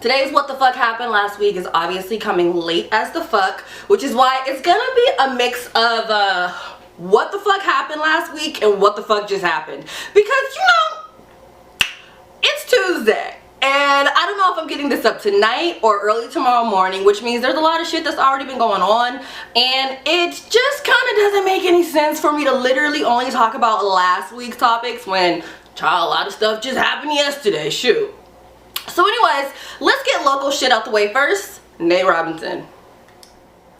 Today's What the Fuck Happened Last Week is obviously coming late as the fuck, which is why it's gonna be a mix of what the fuck happened last week and what the fuck just happened. Because, you know, it's Tuesday. And I don't know if I'm getting this up tonight or early tomorrow morning, which means there's a lot of shit that's already been going on. And it just kind of doesn't make any sense for me to literally only talk about last week's topics when, child, a lot of stuff just happened yesterday. Shoot. So anyways, let's get local shit out the way first. Nate Robinson.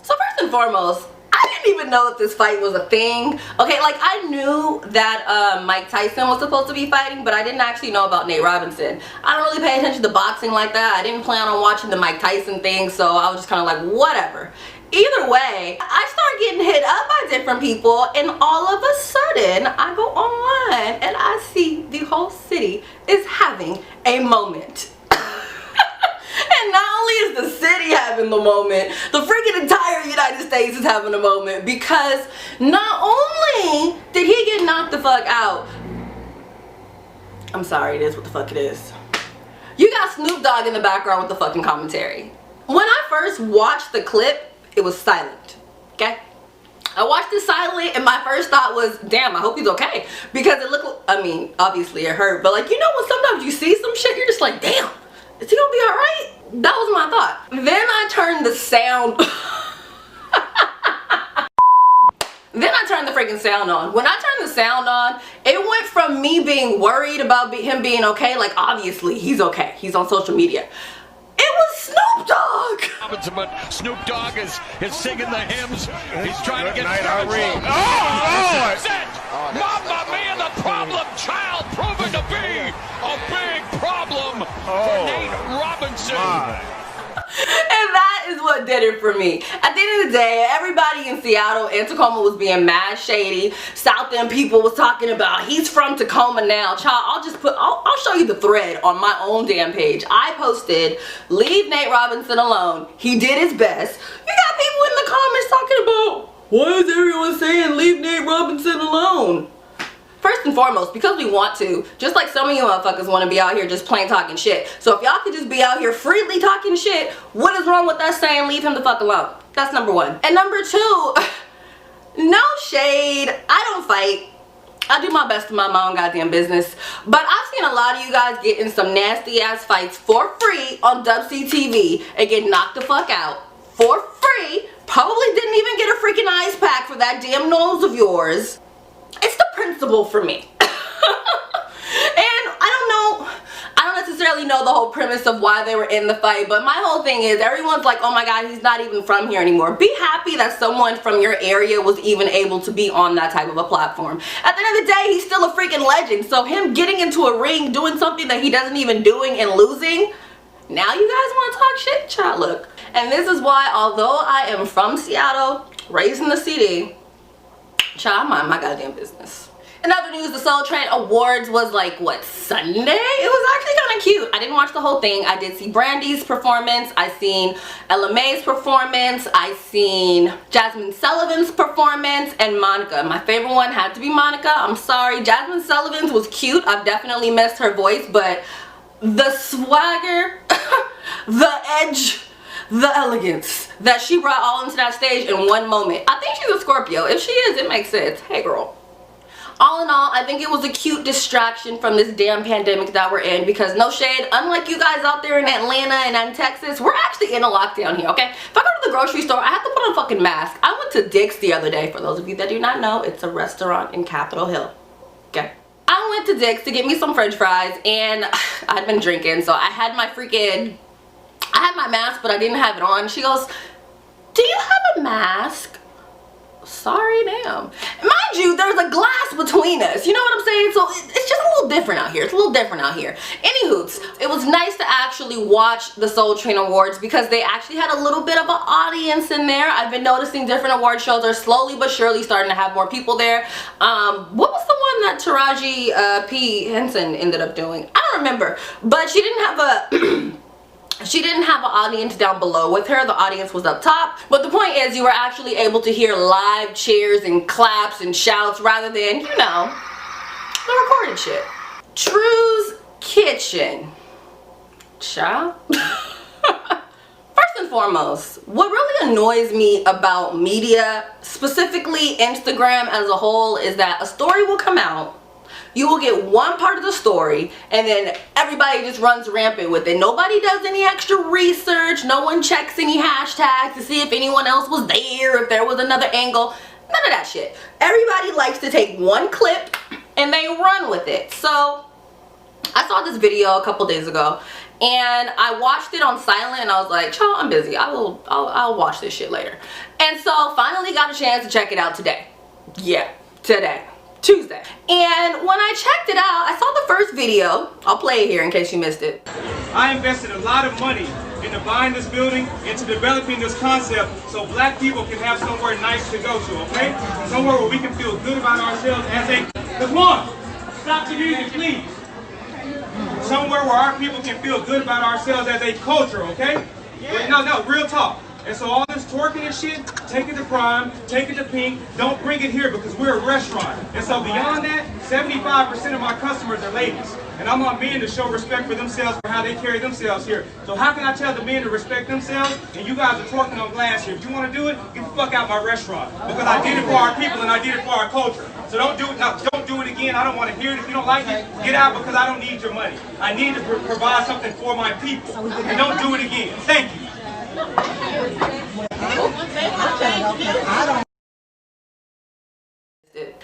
So first and foremost, I didn't even know that this fight was a thing. Okay, like I knew that Mike Tyson was supposed to be fighting, but I didn't actually know about Nate Robinson. I don't really pay attention to boxing like that. I didn't plan on watching the Mike Tyson thing, so I was just kind of like, whatever. Either way, I start getting hit up by different people, and all of a sudden, I go online and I see the whole city is having a moment. And not only is the city having the moment, the freaking entire United States is having a moment, because not only did he get knocked the fuck out, I'm sorry, it is what the fuck it is. You got Snoop Dogg in the background with the fucking commentary. When I first watched the clip, it was silent, okay? I watched it silent and my first thought was, damn, I hope he's okay. Because it looked, I mean, obviously it hurt, but like, you know when sometimes you see some shit, you're just like, damn, is he gonna be alright? That was my thought. Then I turned the sound Then I turned the freaking sound on. When I turned the sound on, it went from me being worried about him being okay, like obviously he's okay, he's on social media. It was Snoop Dogg! But Snoop Dogg is singing the hymns. He's trying to get Lord! That's it! Mamma Mia, the problem child proven to be a big problem for Nate Robinson. And that is what did it for me. At the end of the day, everybody in Seattle and Tacoma was being mad shady. South End people was talking about he's from Tacoma now. Child, I'll show you the thread on my own damn page. I posted, leave Nate Robinson alone. He did his best. You got people in the comments talking about, why is everyone saying leave Nate Robinson alone? First and foremost, because we want to, just like some of you motherfuckers want to be out here just plain talking shit. So if y'all could just be out here freely talking shit, what is wrong with us saying leave him the fuck alone? That's number one. And number two, no shade, I don't fight. I do my best to mind my own goddamn business. But I've seen a lot of you guys get in some nasty ass fights for free on WTF and get knocked the fuck out for free. Probably didn't even get a freaking ice pack for that damn nose of yours. It's the principle for me. And I don't necessarily know the whole premise of why they were in the fight, but my whole thing is everyone's like, oh my god, he's not even from here anymore. Be happy that someone from your area was even able to be on that type of a platform. At the end of the day, he's still a freaking legend, so him getting into a ring, doing something that he doesn't even doing and losing, now you guys want to talk shit? Child, look. And this is why, although I am from Seattle, raised in the city, child, I mind my goddamn business. In other news, the Soul Train Awards was like, what, Sunday? It was actually kind of cute. I didn't watch the whole thing. I did see Brandy's performance. I seen Ella Mae's performance. I seen Jasmine Sullivan's performance and Monica. My favorite one had to be Monica. I'm sorry. Jasmine Sullivan's was cute. I've definitely missed her voice, but the swagger, the edge, the elegance that she brought all into that stage in one moment. I think she's a Scorpio. If she is, it makes sense. Hey girl. All in all, I think it was a cute distraction from this damn pandemic that we're in, because no shade, unlike you guys out there in Atlanta and in Texas, we're actually in a lockdown here, okay? If I go to the grocery store, I have to put on a fucking mask. I went to Dick's the other day. For those of you that do not know, it's a restaurant in Capitol Hill, okay? I went to Dick's to get me some french fries, and I'd been drinking, so I had my mask, but I didn't have it on. She goes, do you have a mask? Sorry, damn. Mind you, there's a glass between us. You know what I'm saying? So it's just a little different out here. It's a little different out here. Anywhoots, it was nice to actually watch the Soul Train Awards because they actually had a little bit of an audience in there. I've been noticing different award shows are slowly but surely starting to have more people there. What was the one that Taraji P. Henson ended up doing? I don't remember. But she didn't have a... She didn't have an audience down below with her. The audience was up top. But the point is, you were actually able to hear live cheers and claps and shouts rather than, you know, the recorded shit. True's Kitchen. Child. First and foremost, what really annoys me about media, specifically Instagram as a whole, is that a story will come out, you will get one part of the story, and then everybody just runs rampant with it. Nobody does any extra research, no one checks any hashtags to see if anyone else was there, if there was another angle, none of that shit. Everybody likes to take one clip and they run with it. So I saw this video a couple days ago and I watched it on silent and I was like, child, I'm busy. I'll watch this shit later. And so finally got a chance to check it out today. Yeah, today. Tuesday. And when I checked it out, I saw the first video. I'll play it here in case you missed it. I invested a lot of money into buying this building, into developing this concept so black people can have somewhere nice to go to, okay? Somewhere where we can feel good about ourselves as a... Come on! Stop the music, please! Somewhere where our people can feel good about ourselves as a culture, okay? Yeah. No, real talk. And so all this twerking and shit, take it to Prime, take it to Pink, don't bring it here because we're a restaurant. And so beyond that, 75% of my customers are ladies. And I want men to show respect for themselves for how they carry themselves here. So how can I tell the men to respect themselves and you guys are twerking on glass here? If you want to do it, get the fuck out my restaurant. Because I did it for our people and I did it for our culture. So don't do it now. Don't do it again. I don't want to hear it. If you don't like it, get out because I don't need your money. I need to provide something for my people. And don't do it again. Thank you.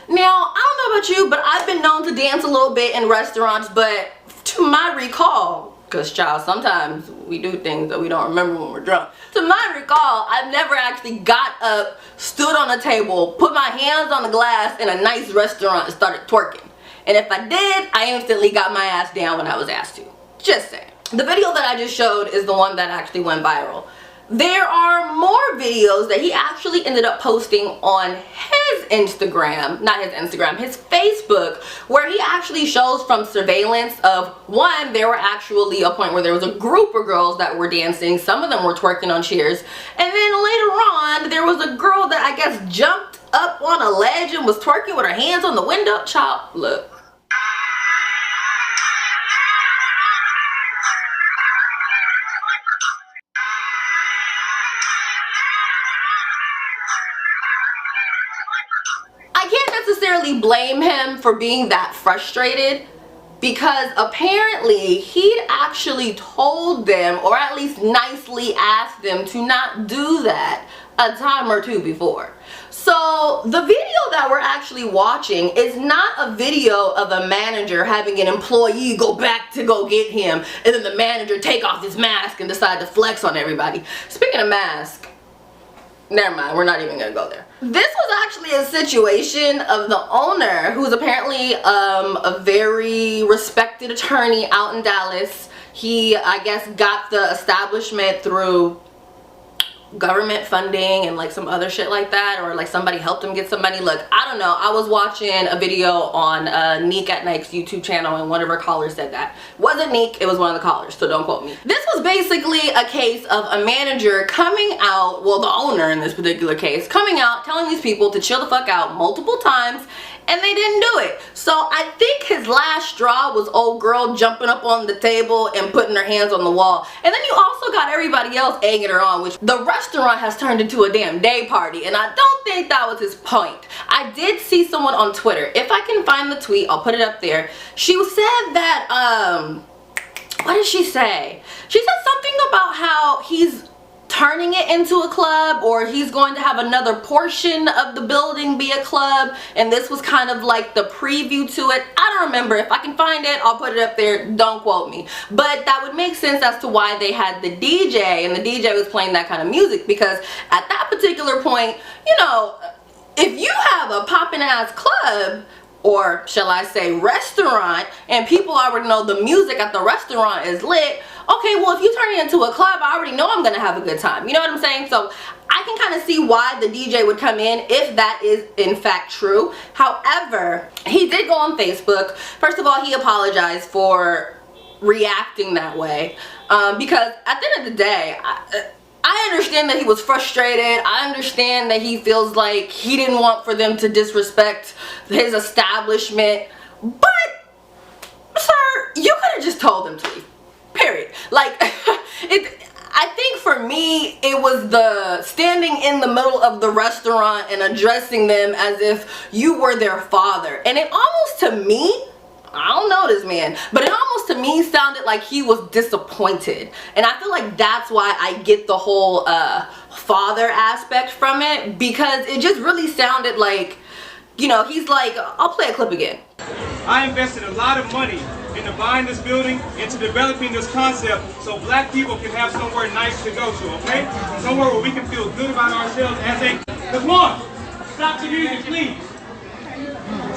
Now, I don't know about you, but I've been known to dance a little bit in restaurants, but to my recall, because child, sometimes we do things that we don't remember when we're drunk. To my recall, I've never actually got up, stood on a table, put my hands on the glass in a nice restaurant and started twerking. And if I did, I instantly got my ass down when I was asked to. Just saying. The video that I just showed is the one that actually went viral. There are more videos that he actually ended up posting on his Instagram, not his Instagram, his Facebook, where he actually shows from surveillance of, one, there were actually a point where there was a group of girls that were dancing, some of them were twerking on chairs, and then later on there was a girl that I guess jumped up on a ledge and was twerking with her hands on the window. Child, look. Necessarily blame him for being that frustrated because apparently he'd actually told them, or at least nicely asked them, to not do that a time or two before. So the video that we're actually watching is not a video of a manager having an employee go back to go get him and then the manager take off his mask and decide to flex on everybody. Speaking of mask, never mind, we're not even gonna go there. This was actually a situation of the owner, who's apparently a very respected attorney out in Dallas. He, I guess, got the establishment through government funding and like some other shit like that, or like somebody helped him get some money. Look, I don't know. I was watching a video on Neek at Nike's YouTube channel and one of her callers said that. Wasn't Neek, it was one of the callers, so don't quote me. This was basically a case of a manager coming out, well, the owner in this particular case, coming out telling these people to chill the fuck out multiple times, and they didn't do it. So I think his last straw was old girl jumping up on the table and putting her hands on the wall. And then you also got everybody else egging her on, which the restaurant has turned into a damn day party, and I don't think that was his point. I did see someone on Twitter, if I can find the tweet, I'll put it up there. She said that, what did she say? She said something about how he's turning it into a club, or he's going to have another portion of the building be a club, and this was kind of like the preview to it. I don't remember. If I can find it, I'll put it up there. Don't quote me. But that would make sense as to why they had the DJ, and the DJ was playing that kind of music, because at that particular point, you know, if you have a poppin' ass club, or shall I say restaurant, and people already know the music at the restaurant is lit, okay, well, if you turn it into a club, I already know I'm gonna have a good time. You know what I'm saying? So I can kind of see why the DJ would come in if that is in fact true. However, he did go on Facebook. First of all, he apologized for reacting that way, because at the end of the day, I understand that he was frustrated. I understand that he feels like he didn't want for them to disrespect his establishment. But, sir, you could have just told them to leave. spirit. Like, I think for me, it was the standing in the middle of the restaurant and addressing them as if you were their father. And it almost, to me, I don't know this man, but it almost to me sounded like he was disappointed. And I feel like that's why I get the whole father aspect from it, because it just really sounded like, you know, he's like, I'll play a clip again. I invested a lot of money into buying this building, into developing this concept so black people can have somewhere nice to go to, okay? Somewhere where we can feel good about ourselves as a, because one, stop the music, please.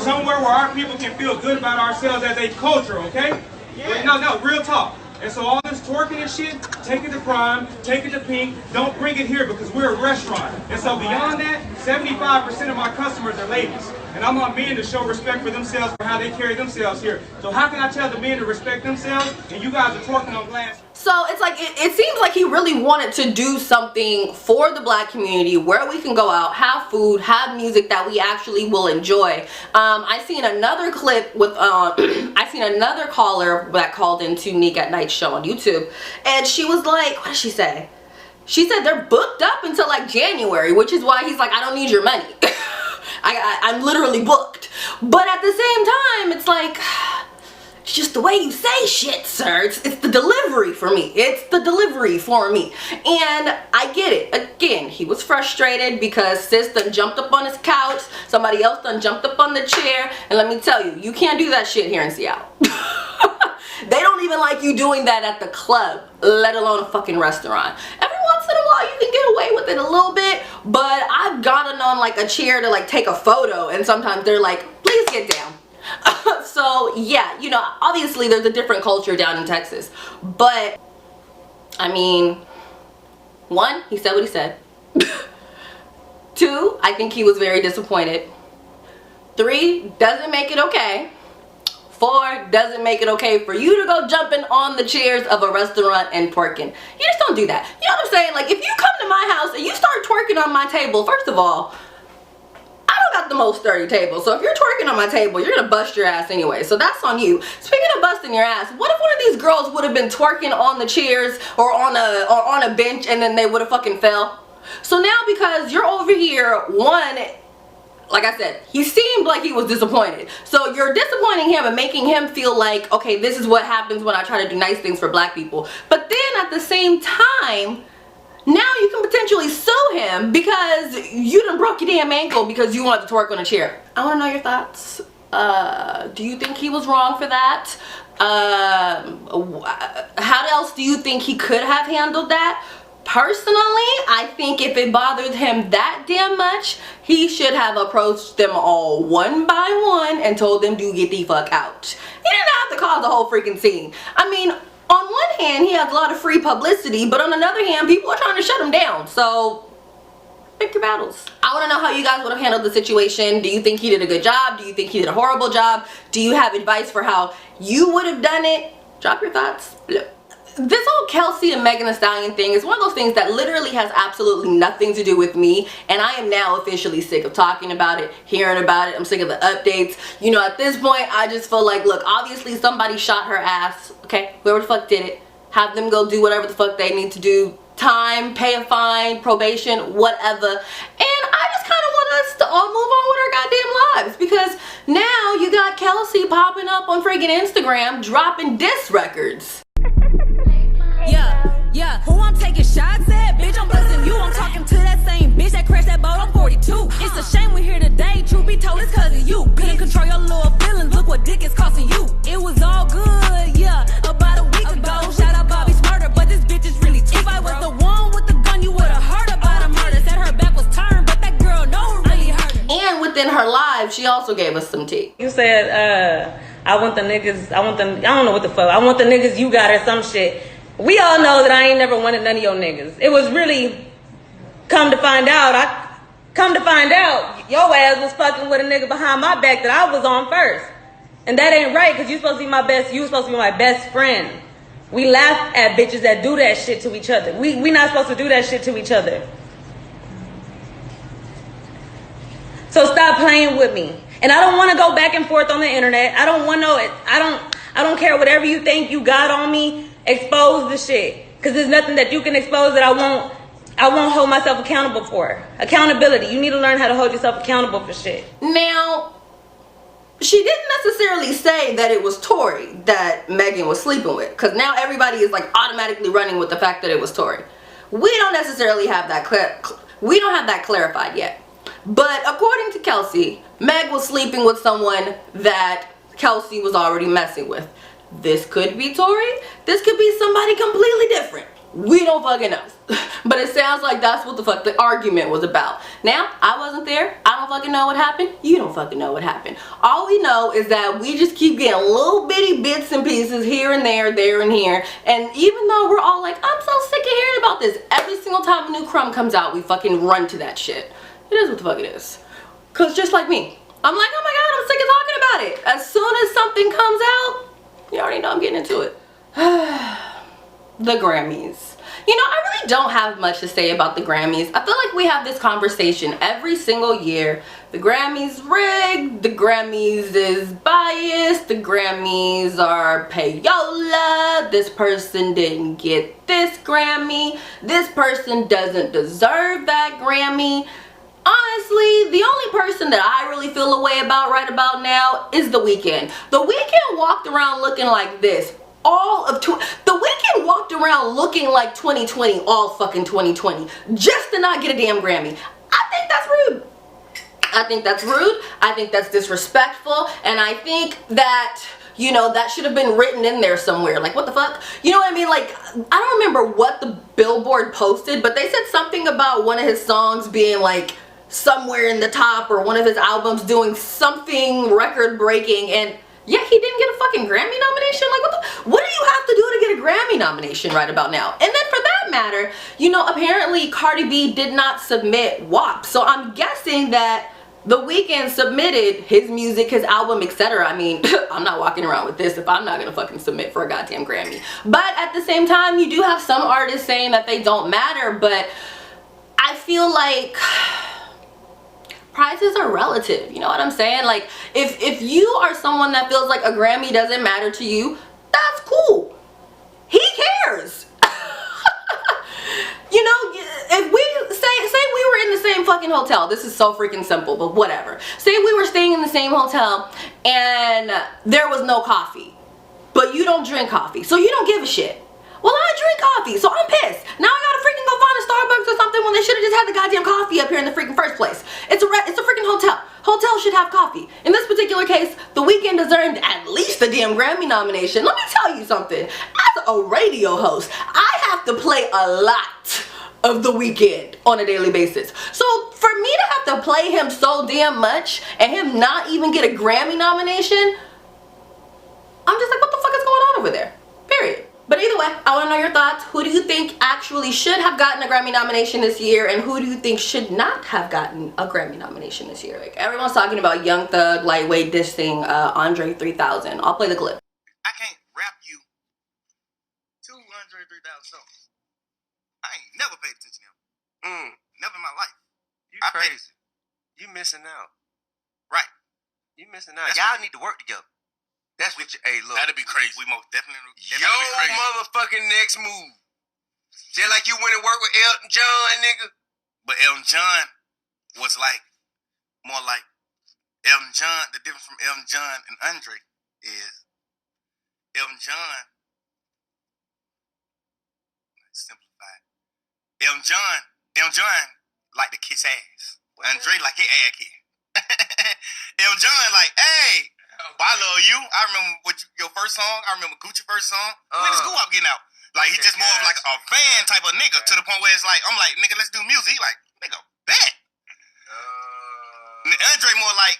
Somewhere where our people can feel good about ourselves as a culture, okay? Yeah. No, real talk. And so all this twerking and shit, take it to Prime, take it to Pink, don't bring it here because we're a restaurant. And so beyond that, 75% of my customers are ladies. And I want men to show respect for themselves for how they carry themselves here. So how can I tell the men to respect themselves and you guys are twerking on glass? So it's like, it seems like he really wanted to do something for the black community where we can go out, have food, have music that we actually will enjoy. I seen another clip with, I seen another caller that called into Nick at Night's show on YouTube. And she was like, what did she say? She said they're booked up until like January, which is why he's like, I don't need your money. I'm literally booked. But at the same time, it's like, it's just the way you say shit, sir. It's the delivery for me. It's the delivery for me. And I get it. Again, he was frustrated because sis done jumped up on his couch. Somebody else done jumped up on the chair. And let me tell you, you can't do that shit here in Seattle. They don't even like you doing that at the club, let alone a fucking restaurant. Every once in a while you can get away with it a little bit, but I've gotten on like a chair to like take a photo and sometimes they're like, please get down. So yeah, you know, obviously there's a different culture down in Texas, but I mean, one, he said what he said. Two, I think he was very disappointed. Three, doesn't make it okay. 4, doesn't make it okay for you to go jumping on the chairs of a restaurant and twerking. You just don't do that. You know what I'm saying? Like, if you come to my house and you start twerking on my table, first of all, I don't got the most sturdy table. So if you're twerking on my table, you're gonna bust your ass anyway. So that's on you. Speaking of busting your ass, what if one of these girls would have been twerking on the chairs or on a bench and then they would have fucking fell? So now because you're over here, one, like I said, he seemed like he was disappointed. So you're disappointing him and making him feel like, okay, this is what happens when I try to do nice things for black people. But then at the same time, now you can potentially sue him because you done broke your damn ankle because you wanted to twerk on a chair. I want to know your thoughts. Do you think he was wrong for that? How else do you think he could have handled that? Personally, I think if it bothered him that damn much, he should have approached them all one by one and told them to get the fuck out. He didn't have to cause the whole freaking scene. I mean, on one hand, he has a lot of free publicity, but on another hand, people are trying to shut him down. So, pick your battles. I want to know how you guys would have handled the situation. Do you think he did a good job? Do you think he did a horrible job? Do you have advice for how you would have done it? Drop your thoughts below. This whole Kelsey and Megan Thee Stallion thing is one of those things that literally has absolutely nothing to do with me, and I am now officially sick of talking about it, hearing about it. I'm sick of the updates. You know, at this point, I just feel like, look, obviously somebody shot her ass, okay? Whoever the fuck did it, have them go do whatever the fuck they need to do. Time, pay a fine, probation, whatever. And I just kind of want us to all move on with our goddamn lives, because now you got Kelsey popping up on freaking Instagram dropping diss records. Yeah, who I'm taking shots at? Bitch, I'm buzzing you. I'm talking to that same bitch that crashed that boat on 42. It's a shame we're here today. Truth be told, it's cause of you. Couldn't control your little feelings. Look what dick is costing you. It was all good, yeah, about a week ago. Shout out Bobby's murder, but this bitch is really cheap. If I was the one with the gun, you would've heard about a murder. Said her back was turned, but that girl know really hurt her. And within her live, she also gave us some tea. You said, I want the niggas, I don't know what the fuck. I want the niggas you got or some shit. We all know that I ain't never wanted none of your niggas. It was really, come to find out, your ass was fucking with a nigga behind my back that I was on first. And that ain't right, because you supposed to be my best, you supposed to be my best friend. We laugh at bitches that do that shit to each other. We not supposed to do that shit to each other. So stop playing with me. And I don't want to go back and forth on the internet. I don't want no, I don't care whatever you think you got on me. Expose the shit. Because there's nothing that you can expose that I won't hold myself accountable for. Accountability. You need to learn how to hold yourself accountable for shit. Now, she didn't necessarily say that it was Tory that Megan was sleeping with. Because now everybody is like automatically running with the fact that it was Tory. We don't necessarily have that clarified yet. But according to Kelsey, Meg was sleeping with someone that Kelsey was already messing with. This could be Tory. This could be somebody completely different. We don't fucking know. But it sounds like that's what the fuck the argument was about. Now, I wasn't there. I don't fucking know what happened. You don't fucking know what happened. All we know is that we just keep getting little bitty bits and pieces here and there and here. And even though we're all like, I'm so sick of hearing about this, every single time a new crumb comes out, we fucking run to that shit. It is what the fuck it is. Cause just like me, I'm like, oh my god, I'm sick of talking about it. As soon as something comes out, you already know I'm getting into it. The Grammys. You know, I really don't have much to say about the Grammys. I feel like we have this conversation every single year. The Grammys rigged, the Grammys is biased, the Grammys are payola, this person didn't get this Grammy, this person doesn't deserve that Grammy. Honestly, the only person that I really feel a way about right about now is The Weeknd. The Weeknd walked around looking like this. The Weeknd walked around looking like 2020 all fucking 2020 just to not get a damn Grammy. I think that's rude. I think that's rude. I think that's disrespectful. And I think that, you know, that should have been written in there somewhere. Like, what the fuck? You know what I mean? Like, I don't remember what the Billboard posted, but they said something about one of his songs being like somewhere in the top, or one of his albums doing something record breaking, and yeah, he didn't get a fucking Grammy nomination. Like, what do you have to do to get a Grammy nomination right about now? And then for that matter, you know, apparently Cardi B did not submit WAP. So I'm guessing that The Weeknd submitted his music, his album, etc. I mean, I'm not walking around with this if I'm not gonna fucking submit for a goddamn Grammy. But at the same time, you do have some artists saying that they don't matter, but I feel like prizes are relative, you know what I'm saying? Like, if you are someone that feels like a Grammy doesn't matter to you, that's cool. He cares. You know, if we say we were in the same fucking hotel, this is so freaking simple, but whatever. Say we were staying in the same hotel and there was no coffee, but you don't drink coffee, so you don't give a shit. Well, I drink coffee, so I'm pissed. Now I gotta freaking go find a Starbucks or something when they should have just had the goddamn coffee up here in the freaking first place. It's a freaking hotel. Hotels should have coffee. In this particular case, The Weeknd deserved at least a damn Grammy nomination. Let me tell you something. As a radio host, I have to play a lot of The Weeknd on a daily basis. So for me to have to play him so damn much and him not even get a Grammy nomination, I'm just like, what the fuck is going on over there? Period. But either way, I want to know your thoughts. Who do you think actually should have gotten a Grammy nomination this year, and who do you think should not have gotten a Grammy nomination this year? Like, everyone's talking about Young Thug, Lightweight dissing Andre 3000. I'll play the clip. I can't rap you 200, 3,000 songs. I ain't never paid attention to him. Never in my life. You crazy. You missing out. Right. You missing out. Y'all need to work together. That's what you, hey, look. That'd be crazy. We most definitely Yo, be crazy. motherfucking next move. Just like you went and worked with Elton John, nigga. But Elton John was like, more like, Elton John, the difference from Elton John and Andre is, Elton John, simplified. Elton John like to kiss ass. Andre like his ass kiss. Elton John like, hey, I love you. I remember your first song. I remember Gucci first song. When is Guap getting out? Like, he just more of like a fan type of nigga, to the point where it's like, I'm like, nigga, let's do music. He like, nigga, bet. Andre more like,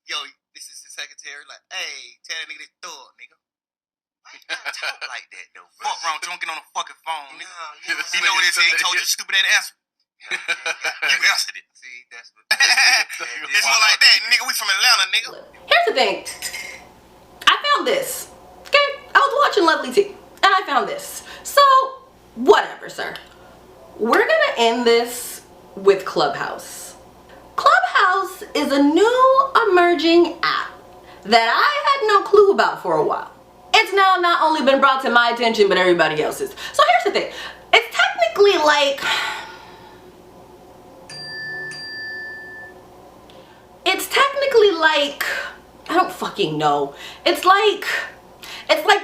yo, this is the secretary. Like, hey, tell that nigga this thug, nigga. Why you gotta talk like that, though? Fuck wrong, don't get on the fucking phone, nigga. You know what it is? He told you stupid ass answer. You answered it. See, that's what it's more like that, nigga. We from Atlanta, nigga. Here's the thing. I found this. Okay? I was watching Lovely Tea and I found this. So, whatever, sir. We're gonna end this with Clubhouse. Clubhouse is a new emerging app that I had no clue about for a while. it's now not only been brought to my attention, but everybody else's. So here's the thing. It's technically like... I don't fucking know. It's like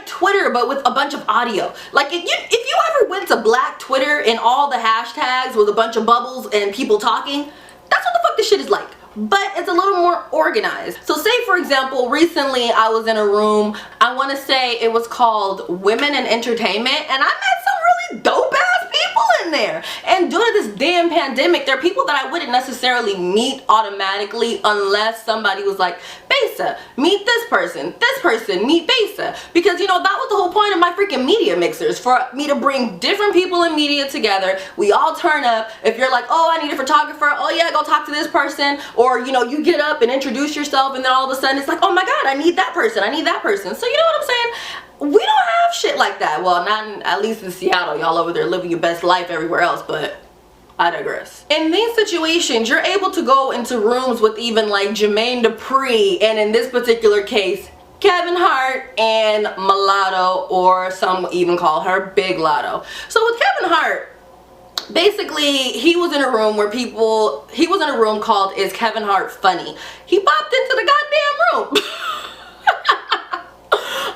Twitter, but with a bunch of audio. Like if you ever went to Black Twitter and all the hashtags with a bunch of bubbles and people talking, that's what the fuck this shit is like. But it's a little more organized. So say for example, recently I was in a room, I want to say it was called Women in Entertainment, and I met some really dope ass people in there. And due to this damn pandemic, there are people that I wouldn't necessarily meet automatically unless somebody was like, Besa, meet this person, meet Besa. Because you know, that was the whole point of my freaking media mixers, for me to bring different people in media together. We all turn up. If you're like, oh, I need a photographer, oh yeah, go talk to this person. Or you know, you get up and introduce yourself, and then all of a sudden it's like, oh my god, I need that person, I need that person. So you know what I'm saying? We don't have shit like that. Well, not at least in Seattle. Y'all over there living your best life everywhere else, but I digress. In these situations, you're able to go into rooms with even like Jermaine Dupri, and in this particular case, Kevin Hart and Mulatto, or some even call her Big Lotto. So with Kevin Hart, basically he was in a room where he was in a room called Is Kevin Hart Funny? He popped into the goddamn room.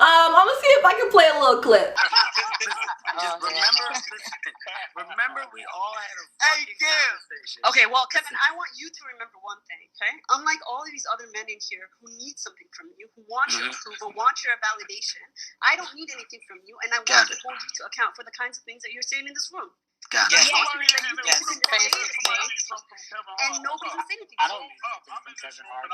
I'm gonna see if I can play a little clip. Just remember we all had a fucking conversation. Okay, well, Kevin, I want you to remember one thing, okay? Unlike all of these other men in here who need something from you, who want your approval, want your validation, I don't need anything from you, and I want to hold you to account for the kinds of things that you're saying in this room. Got it. And nobody can say anything. I don't need anything from Kevin Hart.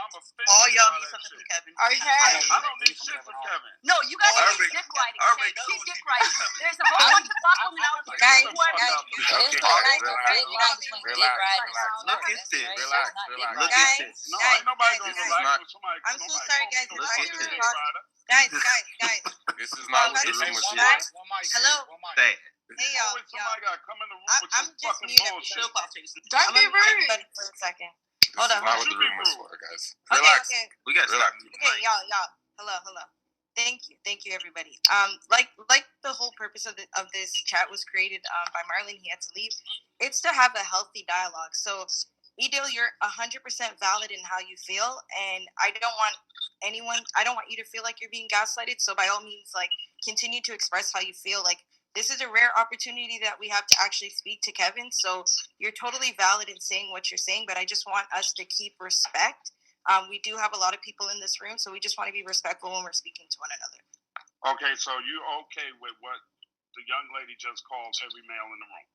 All y'all need something from Kevin. Okay. I don't need shit from Kevin. No, you guys are dick riding. Keep dick riding. There's a whole bunch of stuff coming out here. Guys, Look at this. Relax. Look at this. No, ain't nobody gonna relax with somebody. I'm so sorry, guys. Guys. Guys. This is not what the room was for. Hello. Say it. Hey, y'all. Somebody gotta come in the room with some fucking bullshit. Don't be rude. For a second. Hold on. This is not what the room was for, guys. Relax. Okay. We got relax. Hey, y'all. Hello. Thank you, everybody. Like the whole purpose of this chat was created by Marlon. He had to leave. It's to have a healthy dialogue. So, Edil, you're 100% valid in how you feel, and I don't want you to feel like you're being gaslighted. So, by all means, like, continue to express how you feel. Like, this is a rare opportunity that we have to actually speak to Kevin. So, you're totally valid in saying what you're saying, but I just want us to keep respect. We do have a lot of people in this room, so we just want to be respectful when we're speaking to one another. Okay, so you okay with what the young lady just called every male in the room?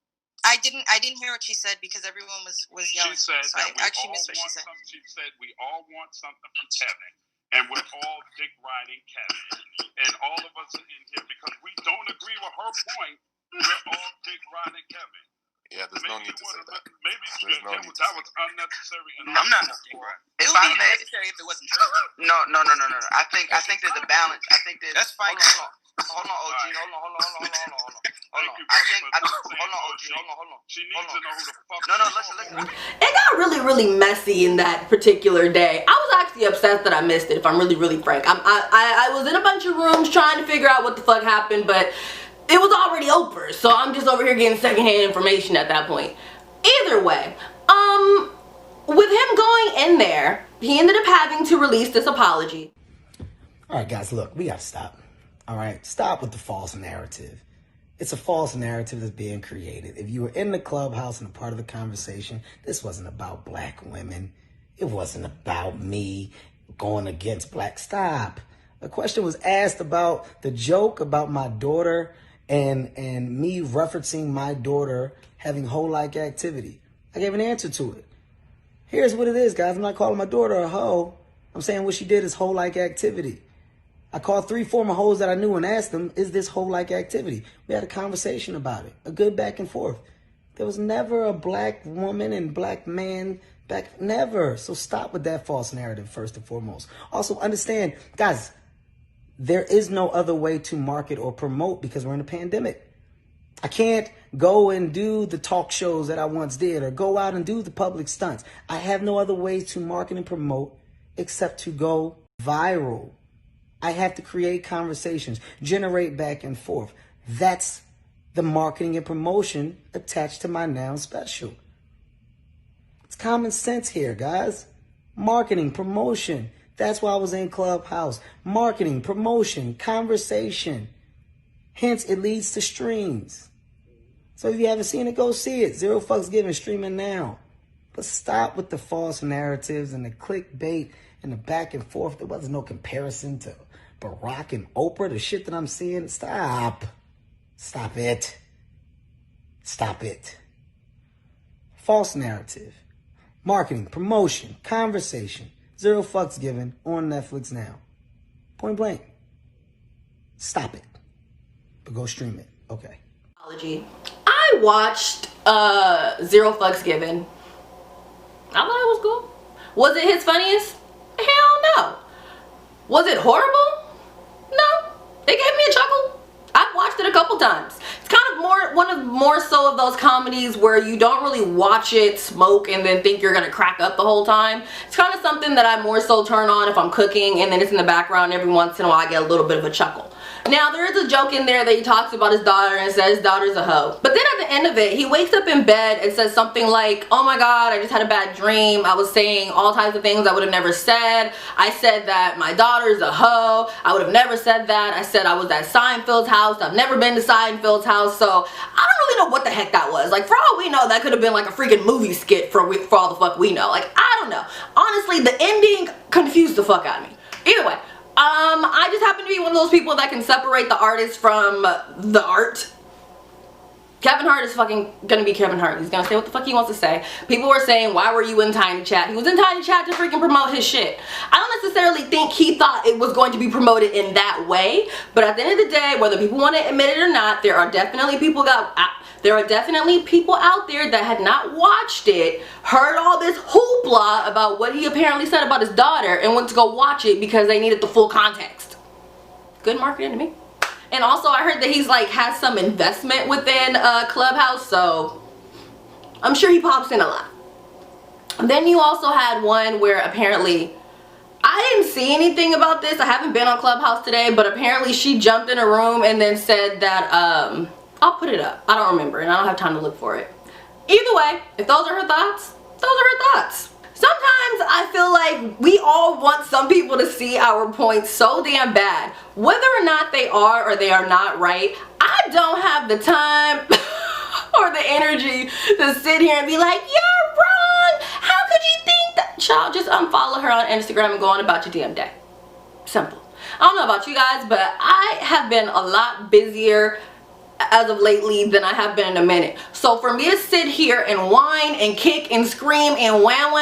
I didn't hear what she said because everyone was yelling. She said so that I actually missed what she said. She said we all want something from Kevin, and we're all dick riding Kevin, and all of us are in here because we don't agree with her point. We're all dick riding Kevin. Yeah, there's no need to say that. Maybe that was unnecessary. I'm not. It would be unnecessary if it wasn't true. No. I think there's a balance. I think there's. That's fine. Hold on, OG. Hold on. She needs to know who the fuck. No, listen. It got really messy in that particular day. I was actually upset that I missed it, if I'm really frank. I was in a bunch of rooms trying to figure out what the fuck happened, but it was already over, so I'm just over here getting secondhand information at that point. Either way, with him going in there, he ended up having to release this apology. All right, guys, look, we gotta stop. All right, stop with the false narrative. It's a false narrative that's being created. If you were in the Clubhouse and a part of the conversation, this wasn't about black women. It wasn't about me going against black. Stop. A question was asked about the joke about my daughter and me referencing my daughter having hoe-like activity. I gave an answer to it. Here's what it is, guys. I'm not calling my daughter a hoe. I'm saying what she did is hoe-like activity. I called 3 former hoes that I knew and asked them, is this hoe-like activity? We had a conversation about it, a good back and forth. There was never a black woman and black man back, never. So stop with that false narrative first and foremost. Also understand, guys, there is no other way to market or promote because we're in a pandemic. I can't go and do the talk shows that I once did or go out and do the public stunts. I have no other way to market and promote except to go viral. I have to create conversations, generate back and forth. That's the marketing and promotion attached to my Now special. It's common sense here, guys. Marketing, promotion. That's why I was in Clubhouse. Marketing, promotion, conversation. Hence, it leads to streams. So if you haven't seen it, go see it. Zero fucks given, streaming now. But stop with the false narratives and the clickbait and the back and forth. There wasn't no comparison to Barack and Oprah, the shit that I'm seeing. Stop. Stop it. Stop it. False narrative. Marketing, promotion, conversation. Zero fucks given on Netflix now. Point blank. Stop it. But go stream it. Okay. I watched Zero Fucks Given. I thought it was cool. Was it his funniest? Hell no. Was it horrible? No. It gave me a chuckle. I've watched it a couple times. It's kind of more so of those comedies where you don't really watch it, smoke, and then think you're gonna crack up the whole time. It's kind of something that I more so turn on if I'm cooking, and then it's in the background. Every once in a while I get a little bit of a chuckle. Now, there is a joke in there that he talks about his daughter and says his daughter's a hoe. But then at the end of it, he wakes up in bed and says something like, oh my God, I just had a bad dream. I was saying all types of things I would have never said. I said that my daughter's a hoe. I would have never said that. I said I was at Seinfeld's house. I've never been to Seinfeld's house. So I don't really know what the heck that was. Like, for all we know, that could have been like a freaking movie skit for all the fuck we know. Like, I don't know. Honestly, the ending confused the fuck out of me. Either way. I just happen to be one of those people that can separate the artist from the art. Kevin Hart is fucking gonna be Kevin Hart. He's gonna say what the fuck he wants to say. People were saying, why were you in Tiny Chat? He was in Tiny Chat to freaking promote his shit. I don't necessarily think he thought it was going to be promoted in that way, but at the end of the day, whether people want to admit it or not, there are definitely people out there that had not watched it, heard all this hoopla about what he apparently said about his daughter, and went to go watch it because they needed the full context. Good marketing to me. And also I heard that he's like has some investment within Clubhouse, so I'm sure he pops in a lot. And then you also had one where apparently, I didn't see anything about this. I haven't been on Clubhouse today, but apparently she jumped in a room and then said that I'll put it up. I don't remember and I don't have time to look for it. Either way, if those are her thoughts, those are her thoughts. Sometimes I feel like we all want some people to see our points so damn bad. Whether or not they are or they are not right, I don't have the time or the energy to sit here and be like, you're wrong. How could you think that? Child, just unfollow her on Instagram and go on about your damn day. Simple. I don't know about you guys, but I have been a lot busier as of lately than I have been in a minute. So for me to sit here and whine and kick and scream and wham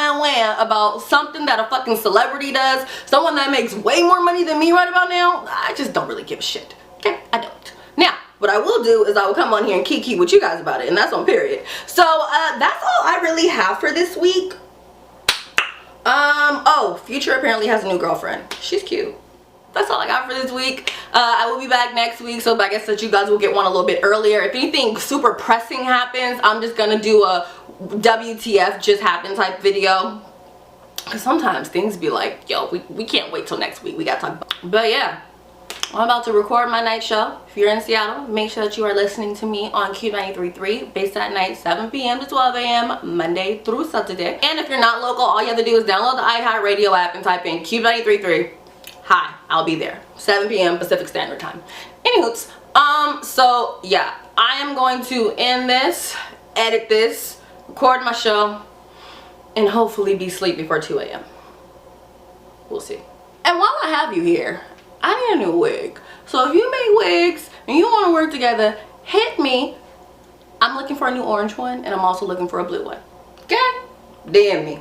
about something that a fucking celebrity does, someone that makes way more money than me right about now, I just don't really give a shit. Okay, I don't. Now, what I will do is I will come on here and kiki with you guys about it, and that's on period. So that's all I really have for this week. Oh, Future apparently has a new girlfriend. She's cute. That's all I got for this week. I will be back next week, so I guess that you guys will get one a little bit earlier. If anything super pressing happens, I'm just gonna do a WTF just happened type video. Cause sometimes things be like, yo, we can't wait till next week. We gotta talk about. But yeah, I'm about to record my night show. If you're in Seattle, make sure that you are listening to me on Q93.3, based at night, 7 p.m. to 12 a.m. Monday through Saturday. And if you're not local, all you have to do is download the iHeartRadio app and type in Q93.3. Hi, I'll be there. 7 p.m. Pacific Standard Time. Anywhoots, so yeah, I am going to end this, edit this, record my show, and hopefully be asleep before 2 a.m. We'll see. And while I have you here, I need a new wig. So if you make wigs and you want to work together, hit me. I'm looking for a new orange one, and I'm also looking for a blue one. Okay? DM me.